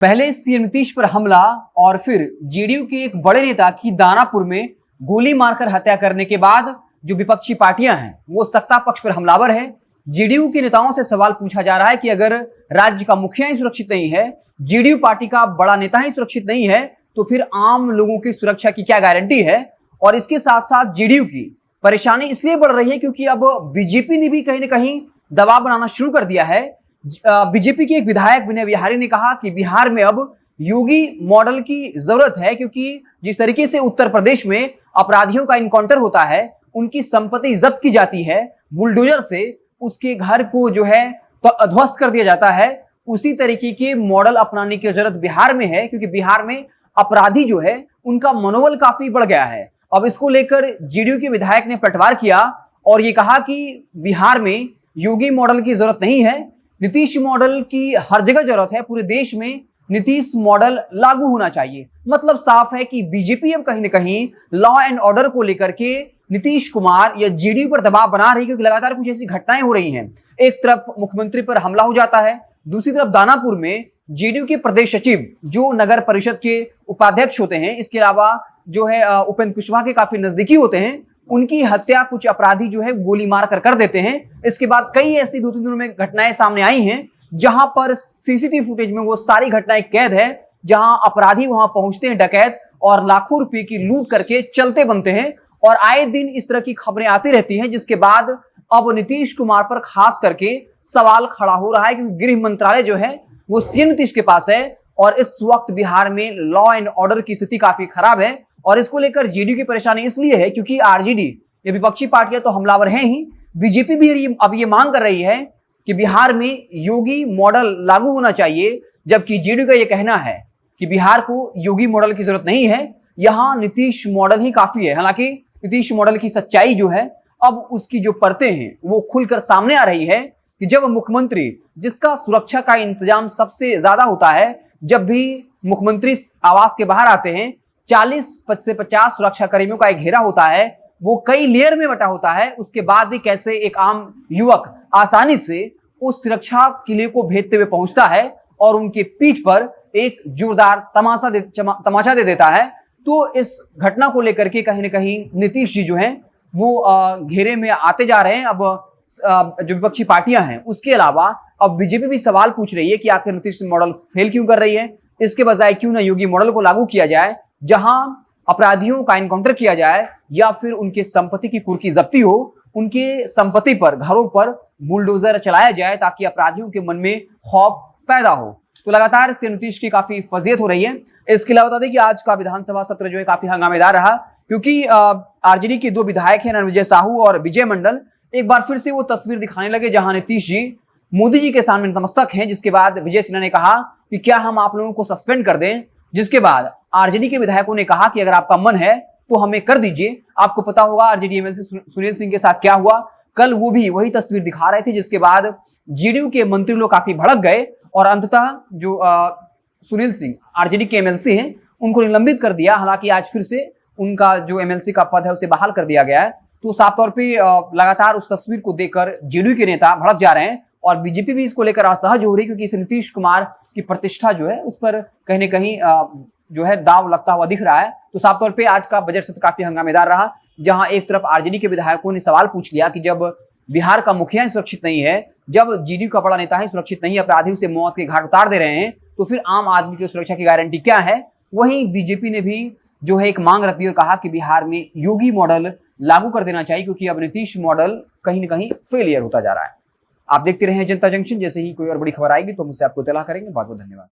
पहले सीएम नीतीश पर हमला और फिर जेडीयू के एक बड़े नेता की दानापुर में गोली मारकर हत्या करने के बाद जो विपक्षी पार्टियां हैं वो सत्ता पक्ष पर हमलावर है। जेडीयू के नेताओं से सवाल पूछा जा रहा है कि अगर राज्य का मुखिया ही सुरक्षित नहीं है, जेडीयू पार्टी का बड़ा नेता ही सुरक्षित नहीं है, तो फिर आम लोगों की सुरक्षा की क्या गारंटी है। और इसके साथ साथ जेडीयू की परेशानी इसलिए बढ़ रही है क्योंकि अब बीजेपी ने भी कहीं ना कहीं दबाव बनाना शुरू कर दिया है। बीजेपी के एक विधायक विनय बिहारी ने कहा कि बिहार में अब योगी मॉडल की जरूरत है, क्योंकि जिस तरीके से उत्तर प्रदेश में अपराधियों का इनकाउंटर होता है, उनकी संपत्ति जब्त की जाती है, बुलडोजर से उसके घर को जो है तो ध्वस्त कर दिया जाता है, उसी तरीके के मॉडल अपनाने की जरूरत बिहार में है, क्योंकि बिहार में अपराधी जो है उनका मनोबल काफी बढ़ गया है। अब इसको लेकर जेडीयू के विधायक ने पलटवार किया और ये कहा कि बिहार में योगी मॉडल की जरूरत नहीं है, नीतीश मॉडल की हर जगह जरूरत है, पूरे देश में नीतीश मॉडल लागू होना चाहिए। मतलब साफ है कि बीजेपी अब कहीं ना कहीं लॉ एंड ऑर्डर को लेकर के नीतीश कुमार या जेडीयू पर दबाव बना रही है, क्योंकि लगातार कुछ ऐसी घटनाएं हो रही हैं। एक तरफ मुख्यमंत्री पर हमला हो जाता है, दूसरी तरफ दानापुर में जेडीयू के प्रदेश सचिव जो नगर परिषद के उपाध्यक्ष होते हैं, इसके अलावा जो है उपेंद्र कुशवाहा के काफी नजदीकी होते हैं, उनकी हत्या कुछ अपराधी जो है गोली मार कर देते हैं। इसके बाद कई ऐसी 2-3 दिनों में घटनाएं सामने आई हैं जहां पर सीसीटीवी फुटेज में वो सारी घटनाएं कैद है, जहां अपराधी वहां पहुंचते हैं डकैत और लाखों रुपए की लूट करके चलते बनते हैं। और आए दिन इस तरह की खबरें आती रहती हैं, जिसके बाद अब नीतीश कुमार पर खास करके सवाल खड़ा हो रहा है, क्योंकि गृह मंत्रालय जो है वो सीएम नीतीश के पास है और इस वक्त बिहार में लॉ एंड ऑर्डर की स्थिति काफी खराब है। और इसको लेकर जेडीयू की परेशानी इसलिए है क्योंकि आरजेडी ये विपक्षी पार्टियां तो हमलावर हैं ही, बीजेपी भी अब ये मांग कर रही है कि बिहार में योगी मॉडल लागू होना चाहिए, जबकि जेडीयू का ये कहना है कि बिहार को योगी मॉडल की जरूरत नहीं है, यहां नीतीश मॉडल ही काफी है। हालांकि नीतीश मॉडल की सच्चाई जो है अब उसकी जो परतें हैं वो खुलकर सामने आ रही है कि जब मुख्यमंत्री, जिसका सुरक्षा का इंतजाम सबसे ज्यादा होता है, जब भी मुख्यमंत्री आवास के बाहर आते हैं 40 से 50 सुरक्षा कर्मियों का एक घेरा होता है, वो कई लेयर में बटा होता है। उसके बाद भी कैसे एक आम युवक आसानी से उस सुरक्षा किले को भेदते हुए पहुंचता है और उनके पीठ पर एक जोरदार तमाचा दे देता है। तो इस घटना को लेकर के कहीं ना कहीं नीतीश जी जो हैं वो घेरे में आते जा रहे हैं। अब जो विपक्षी पार्टियां हैं उसके अलावा अब बीजेपी भी सवाल पूछ रही है कि आखिर नीतीश मॉडल फेल क्यों कर रही है, इसके बजाय क्यों ना योगी मॉडल को लागू किया जाए, जहां अपराधियों का एनकाउंटर किया जाए या फिर उनके संपत्ति की कुर्की जब्ती हो, उनके संपत्ति पर, घरों पर बुलडोजर चलाया जाए ताकि अपराधियों के मन में खौफ पैदा हो। तो लगातार इससे नीतीश की काफी फजीयत हो रही है। इसके अलावा बता दें कि आज का विधानसभा सत्र जो है काफी हंगामेदार रहा, क्योंकि आरजेडी के 2 विधायक हैं रणविजय साहू और विजय मंडल, एक बार फिर से वो तस्वीर दिखाने लगे जहां नीतीश जी मोदी जी के सामने नतमस्तक हैं, जिसके बाद विजय सिन्हा ने कहा कि क्या हम आप लोगों को सस्पेंड कर दें, जिसके बाद आरजेडी के विधायकों ने कहा कि अगर आपका मन है तो हमें कर दीजिए। आपको पता होगा आरजेडी एमएलसी सुनील सिंह के साथ क्या हुआ, कल वो भी वही तस्वीर दिखा रहे थे, जिसके बाद जेडीयू के मंत्री लोग काफी भड़क गए और अंततः जो सुनील सिंह आरजेडी के एमएलसी हैं उनको निलंबित कर दिया। हालांकि आज फिर से उनका जो एमएलसी का पद है उसे बहाल कर दिया गया है। तो साफ तौर पे लगातार उस तस्वीर को देखकर जेडीयू के नेता भड़क जा रहे हैं और बीजेपी भी इसको लेकर असहज हो रही है, क्योंकि इस नीतीश कुमार की प्रतिष्ठा जो है उस पर कहीं ना कहीं जो है दाव लगता हुआ दिख रहा है। तो साफ तौर पे आज का बजट सत्र काफी हंगामेदार रहा, जहां एक तरफ आरजेडी के विधायकों ने सवाल पूछ लिया कि जब बिहार का मुखिया सुरक्षित नहीं है, जब जेडीयू का बड़ा नेता ही सुरक्षित नहीं है, अपराधियों से मौत के घाट उतार दे रहे हैं, तो फिर आम आदमी की सुरक्षा की गारंटी क्या है। वहीं बीजेपी ने भी जो है एक मांग रख दी और कहा कि बिहार में योगी मॉडल लागू कर देना चाहिए, क्योंकि अब नीतीश मॉडल कहीं ना कहीं फेलियर होता जा रहा है। आप देखते रहे जनता जंक्शन, जैसे ही कोई और बड़ी खबर आएगी तो मुझसे आपको इत्तला करेंगे। बहुत बहुत धन्यवाद।